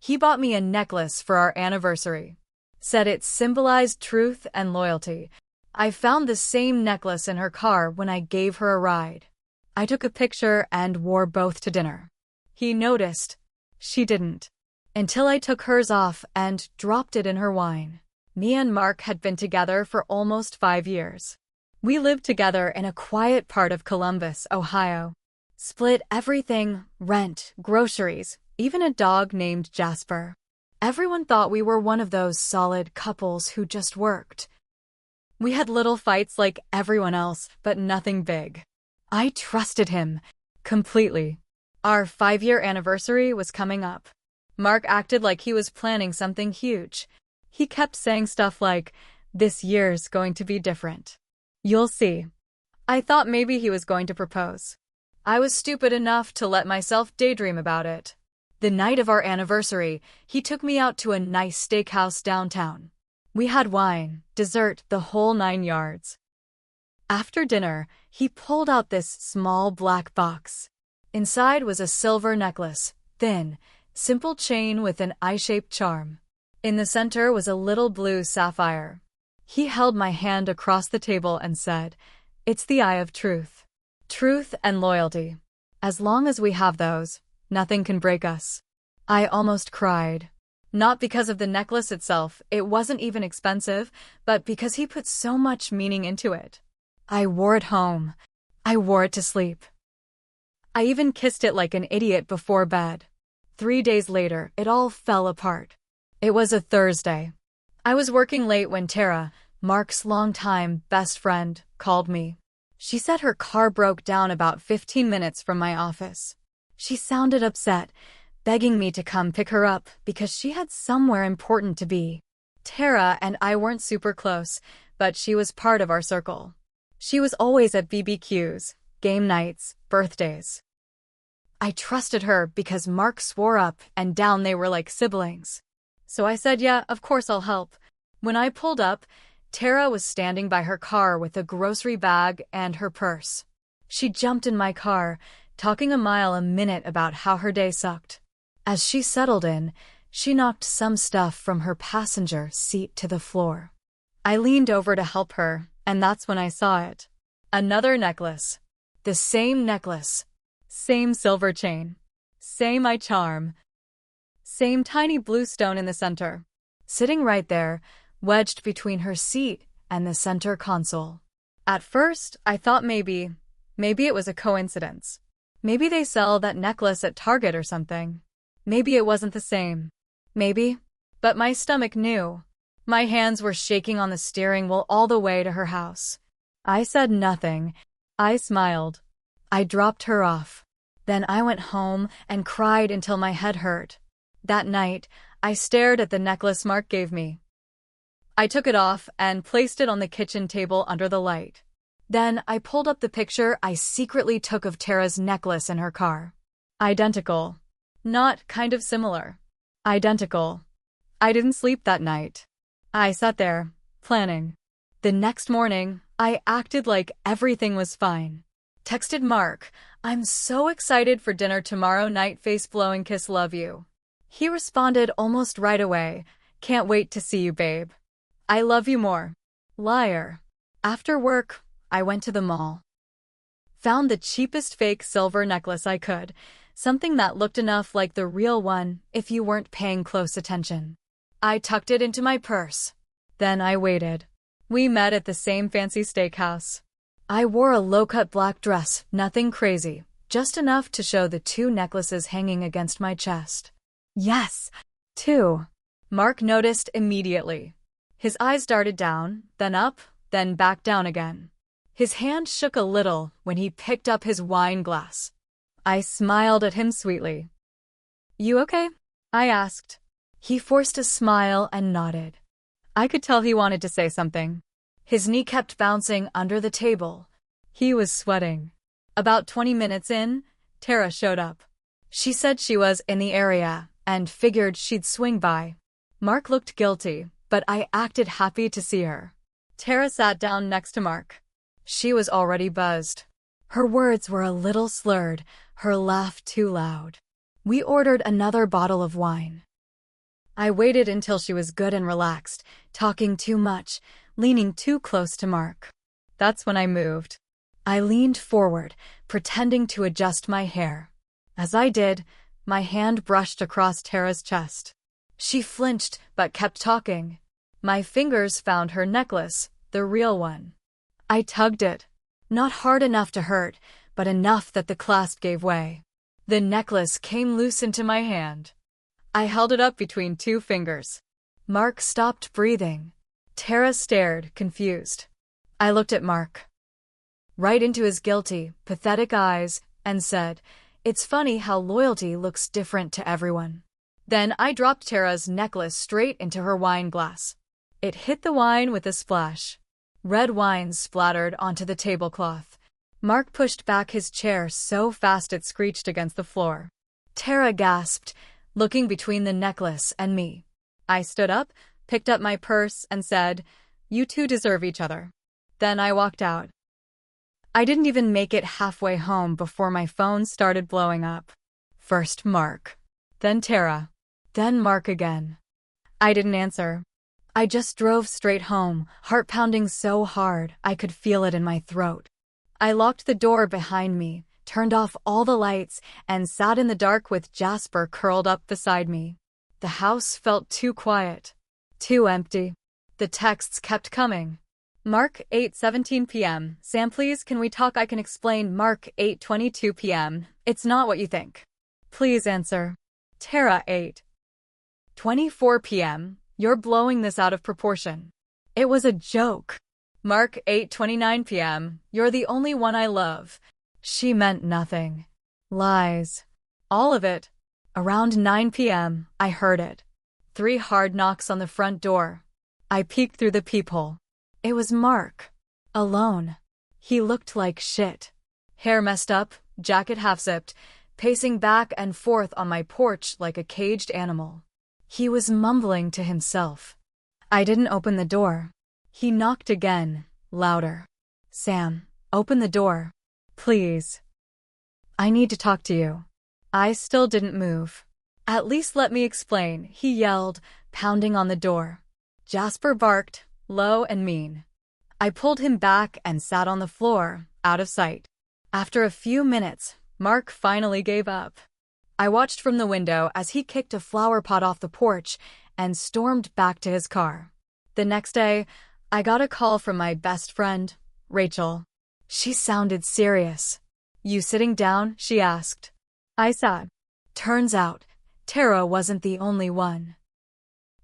He bought me a necklace for our anniversary. Said it symbolized truth and loyalty. I found the same necklace in her car when I gave her a ride. I took a picture and wore both to dinner. He noticed. She didn't. Until I took hers off and dropped it in her wine. Me and Mark had been together for almost 5 years. We lived together in a quiet part of Columbus, Ohio. Split everything, rent, groceries, even a dog named Jasper. Everyone thought we were one of those solid couples who just worked. We had little fights like everyone else, but nothing big. I trusted him. Completely. Our 5-year anniversary was coming up. Mark acted like he was planning something huge. He kept saying stuff like, "This year's going to be different. You'll see." I thought maybe he was going to propose. I was stupid enough to let myself daydream about it. The night of our anniversary, he took me out to a nice steakhouse downtown. We had wine, dessert, the whole 9 yards. After dinner, he pulled out this small black box. Inside was a silver necklace, thin, simple chain with an eye-shaped charm. In the center was a little blue sapphire. He held my hand across the table and said, "It's the eye of truth. Truth and loyalty. As long as we have those, nothing can break us." I almost cried. Not because of the necklace itself, it wasn't even expensive, but because he put so much meaning into it. I wore it home. I wore it to sleep. I even kissed it like an idiot before bed. 3 days later, it all fell apart. It was a Thursday. I was working late when Tara, Mark's longtime best friend, called me. She said her car broke down about 15 minutes from my office. She sounded upset, begging me to come pick her up because she had somewhere important to be. Tara and I weren't super close, but she was part of our circle. She was always at BBQs, game nights, birthdays. I trusted her because Mark swore up and down they were like siblings. So I said, "Yeah, of course I'll help." When I pulled up, Tara was standing by her car with a grocery bag and her purse. She jumped in my car, talking a mile a minute about how her day sucked. As she settled in, she knocked some stuff from her passenger seat to the floor. I leaned over to help her, and that's when I saw it. Another necklace. The same necklace. Same silver chain. Same eye charm. Same tiny blue stone in the center. Sitting right there, wedged between her seat and the center console. At first, I thought maybe it was a coincidence. Maybe they sell that necklace at Target or something. Maybe it wasn't the same. Maybe. But my stomach knew. My hands were shaking on the steering wheel all the way to her house. I said nothing. I smiled. I dropped her off. Then I went home and cried until my head hurt. That night, I stared at the necklace Mark gave me. I took it off and placed it on the kitchen table under the light. Then I pulled up the picture I secretly took of Tara's necklace in her car. Identical. Not kind of similar. Identical. I didn't sleep that night. I sat there, planning. The next morning, I acted like everything was fine. Texted Mark, "I'm so excited for dinner tomorrow night, face blowing kiss, love you." He responded almost right away, "Can't wait to see you, babe. I love you more." Liar. After work, I went to the mall. Found the cheapest fake silver necklace I could, something that looked enough like the real one if you weren't paying close attention. I tucked it into my purse. Then I waited. We met at the same fancy steakhouse. I wore a low-cut black dress, nothing crazy, just enough to show the 2 necklaces hanging against my chest. Yes, 2. Mark noticed immediately. His eyes darted down, then up, then back down again. His hand shook a little when he picked up his wine glass. I smiled at him sweetly. "You okay?" I asked. He forced a smile and nodded. I could tell he wanted to say something. His knee kept bouncing under the table. He was sweating. About 20 minutes in, Tara showed up. She said she was in the area and figured she'd swing by. Mark looked guilty, but I acted happy to see her. Tara sat down next to Mark. She was already buzzed. Her words were a little slurred, her laugh too loud. We ordered another bottle of wine. I waited until she was good and relaxed, talking too much, leaning too close to Mark. That's when I moved. I leaned forward, pretending to adjust my hair. As I did, my hand brushed across Tara's chest. She flinched, but kept talking. My fingers found her necklace, the real one. I tugged it. Not hard enough to hurt, but enough that the clasp gave way. The necklace came loose into my hand. I held it up between two fingers. Mark stopped breathing. Tara stared, confused. I looked at Mark. Right into his guilty, pathetic eyes, and said, "It's funny how loyalty looks different to everyone." Then I dropped Tara's necklace straight into her wine glass. It hit the wine with a splash. Red wine splattered onto the tablecloth. Mark pushed back his chair so fast it screeched against the floor. Tara gasped, looking between the necklace and me. I stood up, picked up my purse, and said, "You two deserve each other." Then I walked out. I didn't even make it halfway home before my phone started blowing up. First Mark, then Tara, then Mark again. I didn't answer. I just drove straight home, heart pounding so hard I could feel it in my throat. I locked the door behind me, turned off all the lights, and sat in the dark with Jasper curled up beside me. The house felt too quiet, too empty. The texts kept coming. Mark, 8:17 p.m. Sam, please, can we talk? I can explain. Mark, 8:22 p.m. It's not what you think. Please answer. Tara, 8:24 p.m. You're blowing this out of proportion. It was a joke. Mark, 8:29 p.m. You're the only one I love. She meant nothing. Lies. All of it. Around 9 p.m., I heard it. 3 hard knocks on the front door. I peeked through the peephole. It was Mark. Alone. He looked like shit. Hair messed up, jacket half-zipped, pacing back and forth on my porch like a caged animal. He was mumbling to himself. I didn't open the door. He knocked again, louder. "Sam, open the door. Please. I need to talk to you." I still didn't move. "At least let me explain," he yelled, pounding on the door. Jasper barked, low and mean. I pulled him back and sat on the floor, out of sight. After a few minutes, Mark finally gave up. I watched from the window as he kicked a flower pot off the porch and stormed back to his car. The next day, I got a call from my best friend, Rachel. She sounded serious. "You sitting down?" she asked. I sat. Turns out, Tara wasn't the only one.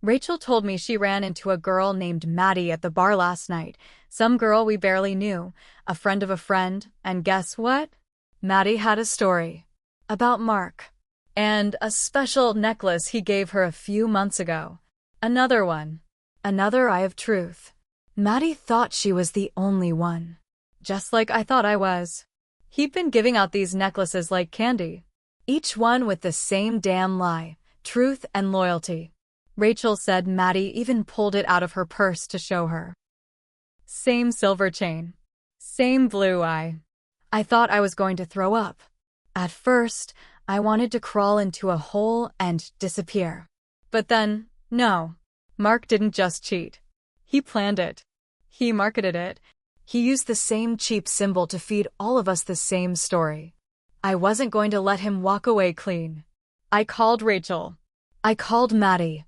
Rachel told me she ran into a girl named Maddie at the bar last night, some girl we barely knew, a friend of a friend, and guess what? Maddie had a story. About Mark. And a special necklace he gave her a few months ago. Another one. Another eye of truth. Maddie thought she was the only one. Just like I thought I was. He'd been giving out these necklaces like candy. Each one with the same damn lie, truth and loyalty. Rachel said Maddie even pulled it out of her purse to show her. Same silver chain. Same blue eye. I thought I was going to throw up. At first, I wanted to crawl into a hole and disappear. But then, no. Mark didn't just cheat. He planned it. He marketed it. He used the same cheap symbol to feed all of us the same story. I wasn't going to let him walk away clean. I called Rachel. I called Maddie.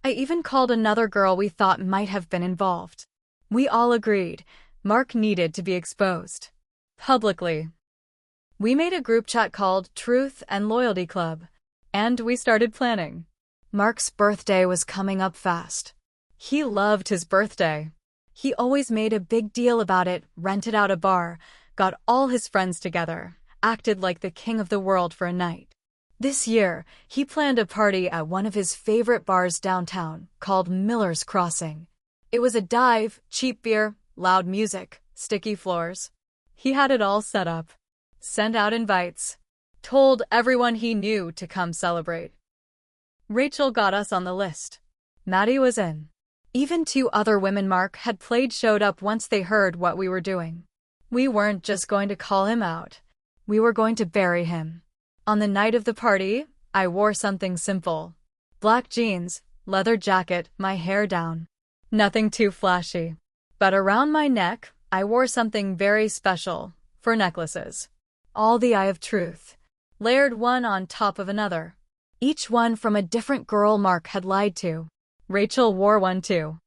I even called another girl we thought might have been involved. We all agreed Mark needed to be exposed. Publicly. We made a group chat called Truth and Loyalty Club. And we started planning. Mark's birthday was coming up fast. He loved his birthday. He always made a big deal about it, rented out a bar, got all his friends together, acted like the king of the world for a night. This year, he planned a party at one of his favorite bars downtown, called Miller's Crossing. It was a dive, cheap beer, loud music, sticky floors. He had it all set up. Sent out invites. Told everyone he knew to come celebrate. Rachel got us on the list. Maddie was in. Even 2 other women Mark had played showed up once they heard what we were doing. We weren't just going to call him out. We were going to bury him. On the night of the party, I wore something simple. Black jeans, leather jacket, my hair down. Nothing too flashy. But around my neck, I wore something very special for necklaces. All the Eye of Truth, layered one on top of another. Each one from a different girl Mark had lied to. Rachel wore one too.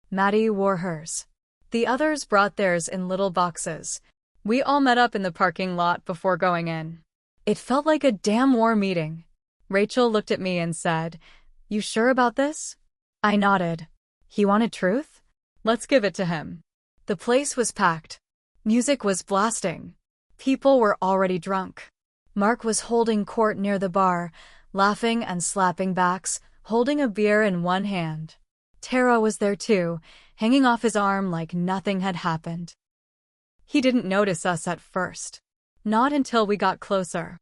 Maddie wore hers. The others brought theirs in little boxes. We all met up in the parking lot before going in. It felt like a damn war meeting. Rachel looked at me and said, "You sure about this?" I nodded. He wanted truth? Let's give it to him. The place was packed. Music was blasting. People were already drunk. Mark was holding court near the bar, laughing and slapping backs, holding a beer in one hand. Tara was there too, hanging off his arm like nothing had happened. He didn't notice us at first. Not until we got closer.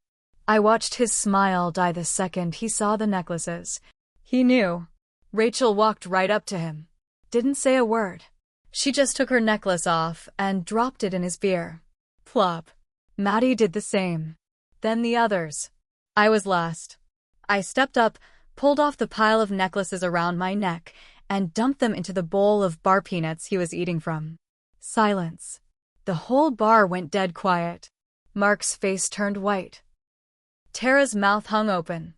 I watched his smile die the second he saw the necklaces. He knew. Rachel walked right up to him. Didn't say a word. She just took her necklace off and dropped it in his beer. Plop. Maddie did the same. Then the others. I was last. I stepped up, pulled off the pile of necklaces around my neck, and dumped them into the bowl of bar peanuts he was eating from. Silence. The whole bar went dead quiet. Mark's face turned white. Tara's mouth hung open.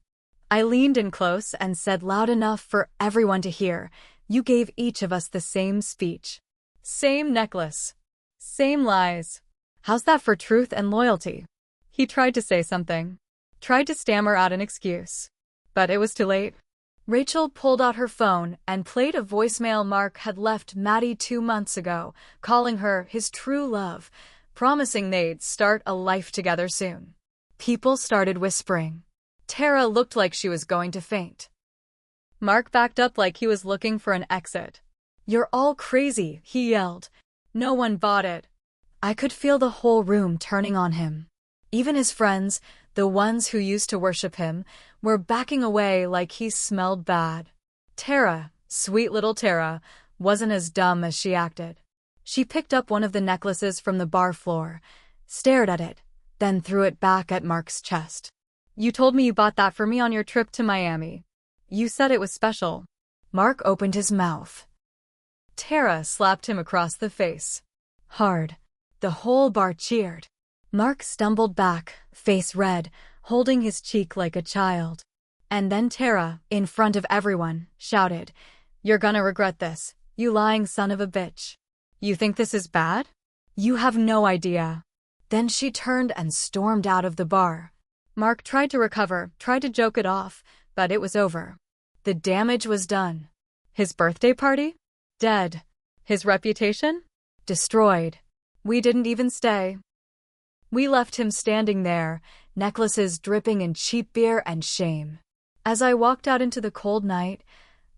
I leaned in close and said loud enough for everyone to hear, "You gave each of us the same speech. Same necklace. Same lies. How's that for truth and loyalty?" He tried to say something. Tried to stammer out an excuse. But it was too late. Rachel pulled out her phone and played a voicemail Mark had left Maddie 2 months ago, calling her his true love, promising they'd start a life together soon. People started whispering. Tara looked like she was going to faint. Mark backed up like he was looking for an exit. "You're all crazy," he yelled. No one bought it. I could feel the whole room turning on him. Even his friends, the ones who used to worship him, were backing away like he smelled bad. Tara, sweet little Tara, wasn't as dumb as she acted. She picked up one of the necklaces from the bar floor, stared at it, then threw it back at Mark's chest. "You told me you bought that for me on your trip to Miami. You said it was special." Mark opened his mouth. Tara slapped him across the face. Hard. The whole bar cheered. Mark stumbled back, face red, holding his cheek like a child. And then Tara, in front of everyone, shouted, "You're gonna regret this, you lying son of a bitch. You think this is bad? You have no idea." Then she turned and stormed out of the bar. Mark tried to recover, tried to joke it off, but it was over. The damage was done. His birthday party? Dead. His reputation? Destroyed. We didn't even stay. We left him standing there, necklaces dripping in cheap beer and shame. As I walked out into the cold night,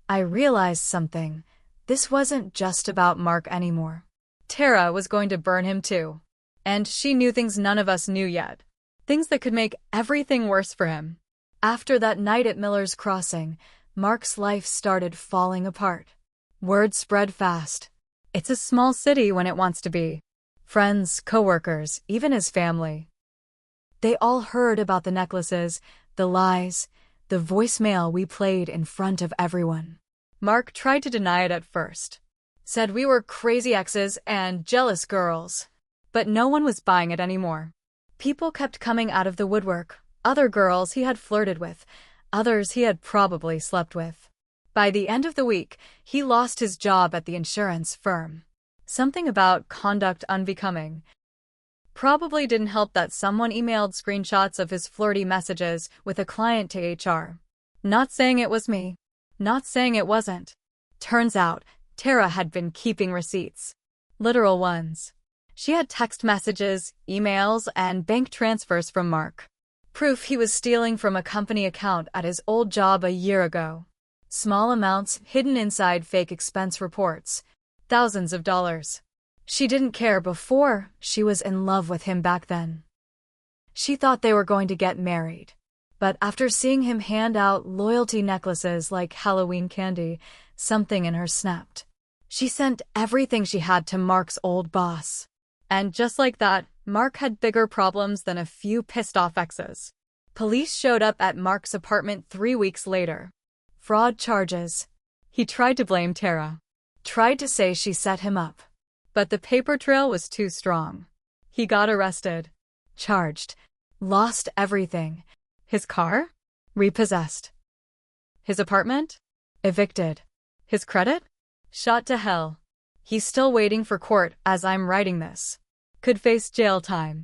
I realized something. This wasn't just about Mark anymore. Tara was going to burn him too. And she knew things none of us knew yet. Things that could make everything worse for him. After that night at Miller's Crossing, Mark's life started falling apart. Word spread fast. It's a small city when it wants to be. Friends, coworkers, even his family. They all heard about the necklaces, the lies, the voicemail we played in front of everyone. Mark tried to deny it at first. Said we were crazy exes and jealous girls. But no one was buying it anymore. People kept coming out of the woodwork. Other girls he had flirted with, others he had probably slept with. By the end of the week, he lost his job at the insurance firm. Something about conduct unbecoming. Probably didn't help that someone emailed screenshots of his flirty messages with a client to HR. Not saying it was me. Not saying it wasn't. Turns out, Tara had been keeping receipts. Literal ones. She had text messages, emails, and bank transfers from Mark. Proof he was stealing from a company account at his old job a year ago. Small amounts hidden inside fake expense reports. Thousands of dollars. She didn't care before, she was in love with him back then. She thought they were going to get married. But after seeing him hand out loyalty necklaces like Halloween candy, something in her snapped. She sent everything she had to Mark's old boss. And just like that, Mark had bigger problems than a few pissed-off exes. Police showed up at Mark's apartment 3 weeks later. fraud charges. He tried to blame Tara. Tried to say she set him up. But the paper trail was too strong. He got arrested. Charged. Lost everything. His car? Repossessed. His apartment? Evicted. His credit? Shot to hell. He's still waiting for court as I'm writing this. Could face jail time.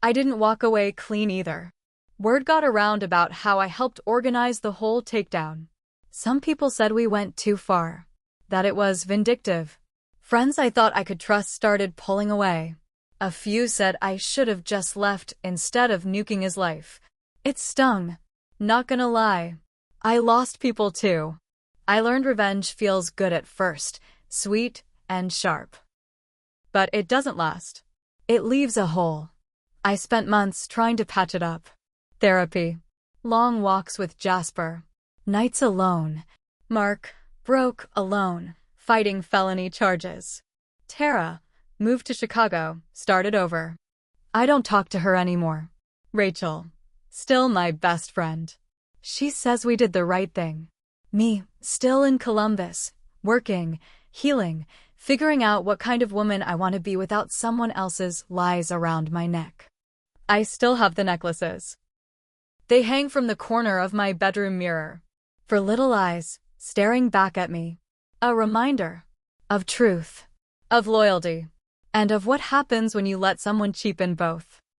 I didn't walk away clean either. Word got around about how I helped organize the whole takedown. Some people said we went too far. That it was vindictive. Friends I thought I could trust started pulling away. A few said I should have just left instead of nuking his life. It stung. Not gonna lie. I lost people too. I learned revenge feels good at first, sweet and sharp. But it doesn't last. It leaves a hole. I spent months trying to patch it up. Therapy. Long walks with Jasper. Nights alone. Mark, broke, alone, fighting felony charges. Tara, moved to Chicago, started over. I don't talk to her anymore. Rachel, still my best friend. She says we did the right thing. Me, still in Columbus, working, healing, figuring out what kind of woman I want to be without someone else's lies around my neck. I still have the necklaces. They hang from the corner of my bedroom mirror. For little eyes, staring back at me. A reminder. Of truth. Of loyalty. And of what happens when you let someone cheapen both.